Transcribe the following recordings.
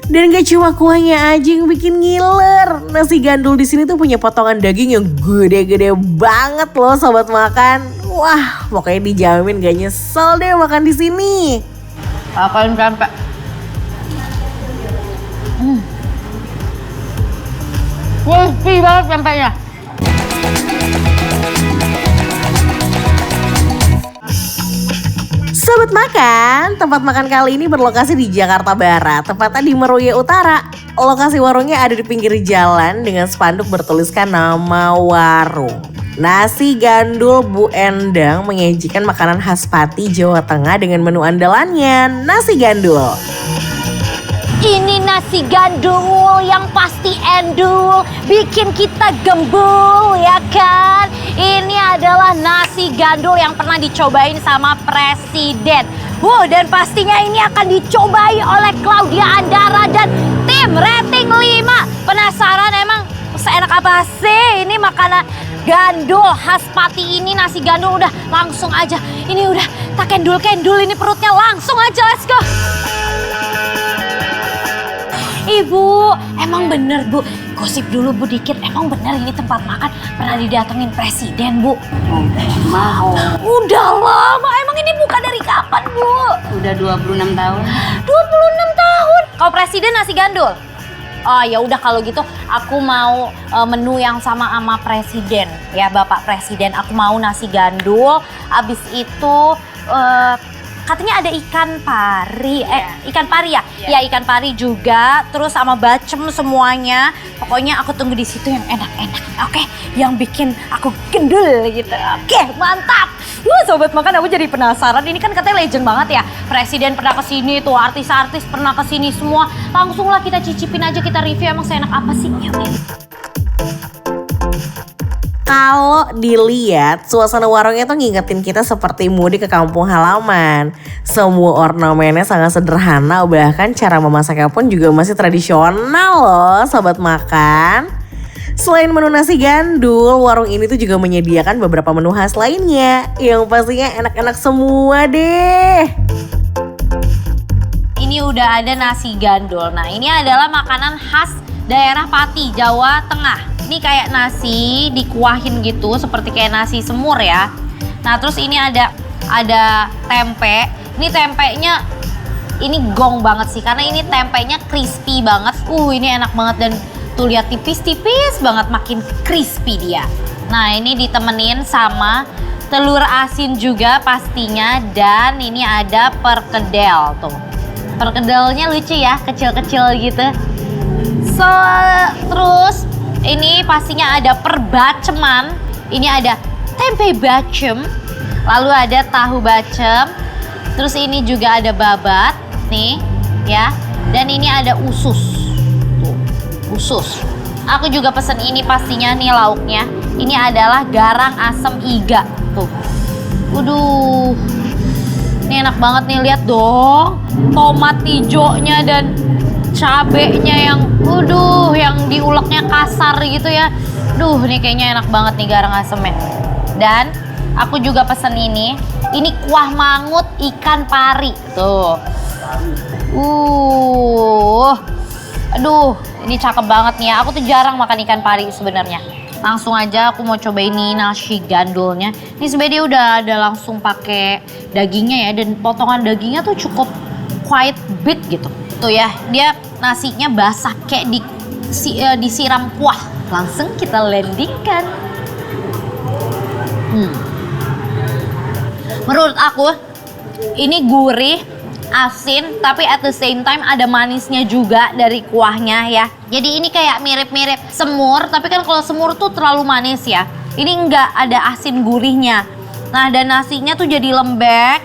Dan gak cuma kuahnya aja yang bikin ngiler. Nasi gandul di sini tuh punya potongan daging yang gede-gede banget loh sobat makan. Wah, pokoknya dijamin gak nyesel deh makan di sini. Akan sampai. Crispy banget pempeknya. Sobat makan, tempat makan kali ini berlokasi di Jakarta Barat, tepatnya di Meruya Utara. Lokasi warungnya ada di pinggir jalan dengan spanduk bertuliskan nama warung. Nasi Gandul Bu Endang menyajikan makanan khas Pati, Jawa Tengah dengan menu andalannya, nasi gandul. Ini nasi gandul yang pasti endul, bikin kita gembul ya kan. Ini adalah nasi gandul yang pernah dicobain sama presiden. Dan pastinya ini akan dicobai oleh Claudia Andara dan tim rating 5. Penasaran emang seenak apa sih ini makanan gandul khas Pati ini, nasi gandul. Udah langsung aja, ini udah tak kendul-kendul ini perutnya, langsung aja let's go. Ibu, emang bener Bu, gosip dulu Bu dikit, emang bener ini tempat makan pernah didatengin presiden Bu? Mau. Udah lama, emang ini buka dari kapan Bu? Udah 26 tahun. 26 tahun? Kau presiden nasi gandul? Oh ya udah kalau gitu aku mau menu yang sama presiden ya Bapak Presiden. Aku mau nasi gandul, abis itu katanya ada ikan pari, ikan pari ya? Ya ikan pari juga, terus sama bacem semuanya. Pokoknya aku tunggu di situ yang enak-enak, oke? Yang bikin aku gendul gitu, oke? Mantap! Sobat makan, aku jadi penasaran. Ini kan katanya legend banget ya. Presiden pernah kesini tuh, artis-artis pernah kesini semua. Langsunglah kita cicipin aja, kita review emang seenak apa sih. Kalau dilihat, suasana warungnya tuh ngingetin kita seperti mudik ke kampung halaman. Semua ornamennya sangat sederhana, bahkan cara memasaknya pun juga masih tradisional loh sobat makan. Selain menu nasi gandul, warung ini tuh juga menyediakan beberapa menu khas lainnya yang pastinya enak-enak semua deh. Ini udah ada nasi gandul. Nah ini adalah makanan khas daerah Pati, Jawa Tengah. Ini kayak nasi dikuahin gitu, seperti kayak nasi semur ya. Nah terus ini ada tempe. Ini tempenya ini gong banget sih, karena ini tempenya crispy banget. Ini enak banget dan tuh lihat tipis-tipis banget, makin crispy dia. Nah ini ditemenin sama telur asin juga pastinya, dan ini ada perkedel tuh. Perkedelnya lucu ya, kecil-kecil gitu. Terus ini pastinya ada perbaceman. Ini ada tempe bacem, lalu ada tahu bacem. Terus ini juga ada babat nih ya, dan ini ada usus. Tuh, usus. Aku juga pesen ini pastinya nih lauknya. Ini adalah garang asem iga tuh. Waduh. Ini enak banget nih, lihat dong. Tomat hijaunya dan cabenya yang yang diuleknya kasar gitu ya. Ini kayaknya enak banget nih garang asemnya. Dan aku juga pesen ini kuah mangut ikan pari tuh. Ini cakep banget nih ya. Aku tuh jarang makan ikan pari sebenarnya. Langsung aja aku mau coba ini nasi gandulnya. Ini sebenarnya dia udah ada langsung pakai dagingnya ya, dan potongan dagingnya tuh cukup quite big gitu. Tuh ya, dia nasinya basah kayak disiram kuah. Langsung kita landingkan. Menurut aku ini gurih, asin, tapi at the same time ada manisnya juga dari kuahnya ya. Jadi ini kayak mirip-mirip semur, tapi kan kalau semur tuh terlalu manis ya. Ini enggak, ada asin gurihnya. Nah, dan nasinya tuh jadi lembek.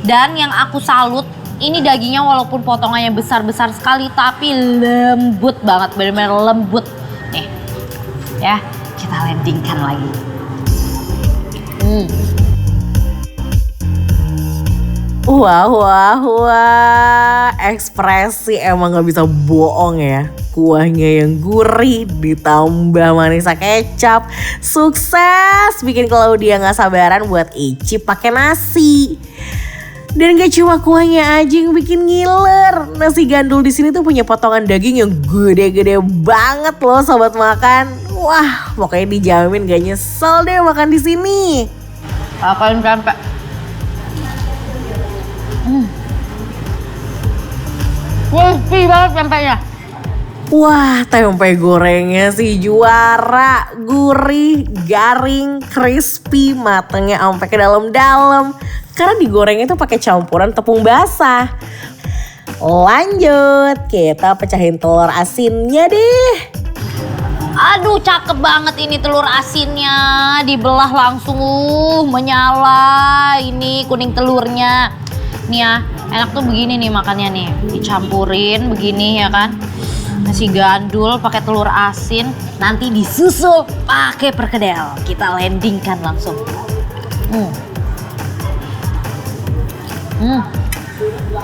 Dan yang aku salut, ini dagingnya walaupun potongannya besar-besar sekali, tapi lembut banget, benar-benar lembut. Nih, ya kita landingkan lagi. Wah, ekspresi emang gak bisa bohong ya. Kuahnya yang gurih ditambah manisnya kecap, sukses bikin Claudia gak sabaran buat icip pakai nasi. Dan gak cuma kuahnya aja yang bikin ngiler. Nasi gandul di sini tuh punya potongan daging yang gede-gede banget loh sobat makan. Wah, pokoknya dijamin gak nyesel deh makan di sini. Apain tempe. Crispy banget tempenya. Wah, tempe gorengnya sih juara. Gurih, garing, crispy, matangnya sampai ke dalam-dalam. Karena digorengnya tuh pakai campuran tepung basah. Lanjut, kita pecahin telur asinnya deh. Aduh, cakep banget ini telur asinnya. Dibelah langsung menyala. Ini kuning telurnya. Nih ya, enak tuh begini nih makannya nih. Dicampurin begini ya kan. Nasi gandul pakai telur asin, nanti disusul pakai perkedel. Kita landingkan langsung.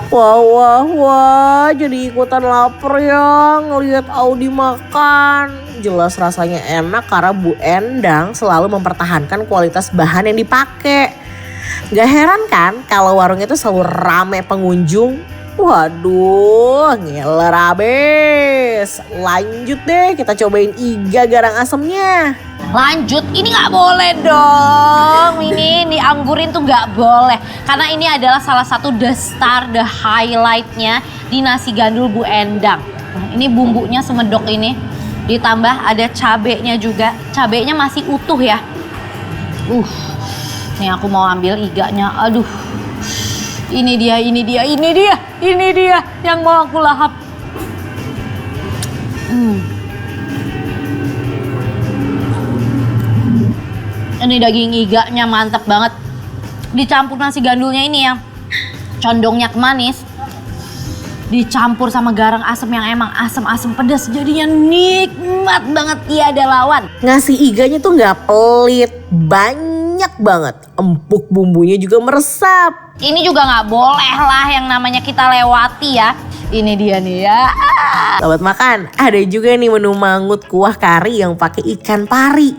Wah, jadi ikutan lapar ya ngelihat Audi makan. Jelas rasanya enak karena Bu Endang selalu mempertahankan kualitas bahan yang dipakai. Gak heran kan kalau warungnya itu selalu rame pengunjung. Waduh, ngiler abis. Lanjut deh, kita cobain iga garang asemnya. Lanjut, ini nggak boleh dong. Ini dianggurin tuh nggak boleh. Karena ini adalah salah satu the star, the highlightnya di nasi gandul Bu Endang. Nah, ini bumbunya semedok ini. Ditambah ada cabenya juga. Cabenya masih utuh ya. Nih aku mau ambil iganya. Aduh. Ini dia yang mau aku lahap. Ini daging iganya mantap banget. Dicampur nasi gandulnya ini yang condongnya manis. Dicampur sama garang asem yang emang asem-asem pedas. Jadinya nikmat banget, tiada lawan. Ngasih iganya tuh gak pelit, banyak banget. Empuk bumbunya juga meresap. Ini juga nggak boleh lah yang namanya kita lewati ya. Ini dia nih ya. Sobat makan, ada juga nih menu mangut kuah kari yang pakai ikan pari.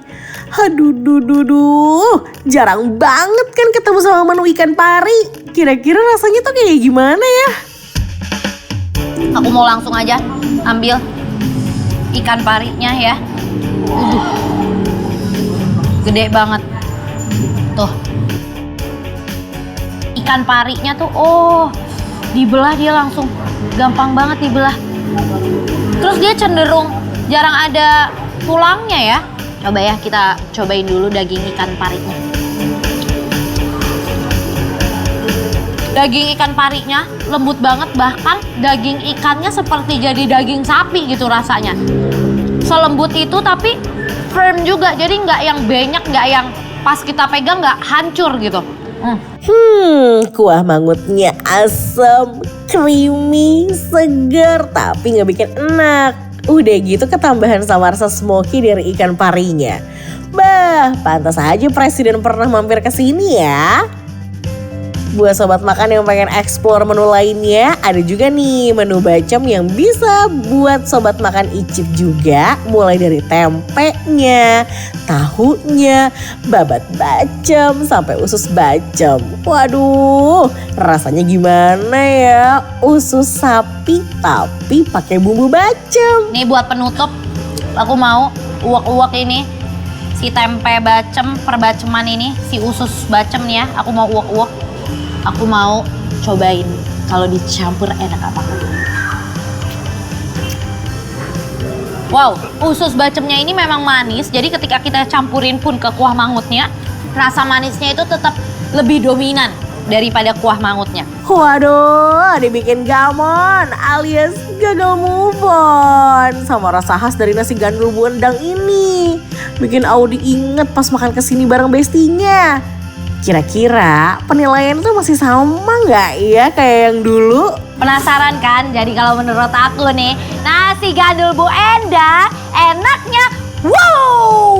Aduh, jarang banget kan ketemu sama menu ikan pari. Kira-kira rasanya tuh kayak gimana ya? Aku mau langsung aja ambil ikan parinya ya. Gede banget. Tuh. Ikan parinya tuh dibelah dia langsung. Gampang banget dibelah. Terus dia cenderung jarang ada tulangnya ya. Coba ya kita cobain dulu daging ikan parinya. Daging ikan parinya lembut banget, bahkan daging ikannya seperti jadi daging sapi gitu rasanya. Selembut itu tapi firm juga, jadi nggak yang banyak, nggak yang pas kita pegang nggak hancur gitu. Kuah mangutnya asam, creamy, segar, tapi nggak bikin enak. Udah gitu ketambahan sama rasa smoky dari ikan parinya. Bah, pantas aja presiden pernah mampir ke sini ya. Buat sobat makan yang pengen explore menu lainnya, ada juga nih menu bacem yang bisa buat sobat makan icip juga. Mulai dari tempenya, tahunya, babat bacem, sampai usus bacem. Waduh, rasanya gimana ya? Usus sapi tapi pakai bumbu bacem. Nih buat penutup, aku mau uwak-uwak ini. Si tempe bacem, perbaceman ini, si usus bacem nih ya, aku mau uwak-uwak. Aku mau cobain kalau dicampur enak apa. Wow, usus bacemnya ini memang manis. Jadi ketika kita campurin pun ke kuah mangutnya, rasa manisnya itu tetap lebih dominan daripada kuah mangutnya. Waduh, dibikin gamon alias gagal move on sama rasa khas dari nasi gandul Bu Endang ini. Bikin Audi inget pas makan kesini bareng bestinya. Kira-kira penilaian itu masih sama nggak ya kayak yang dulu? Penasaran kan? Jadi kalau menurut aku nih, nasi gandul Bu Endang enaknya wow,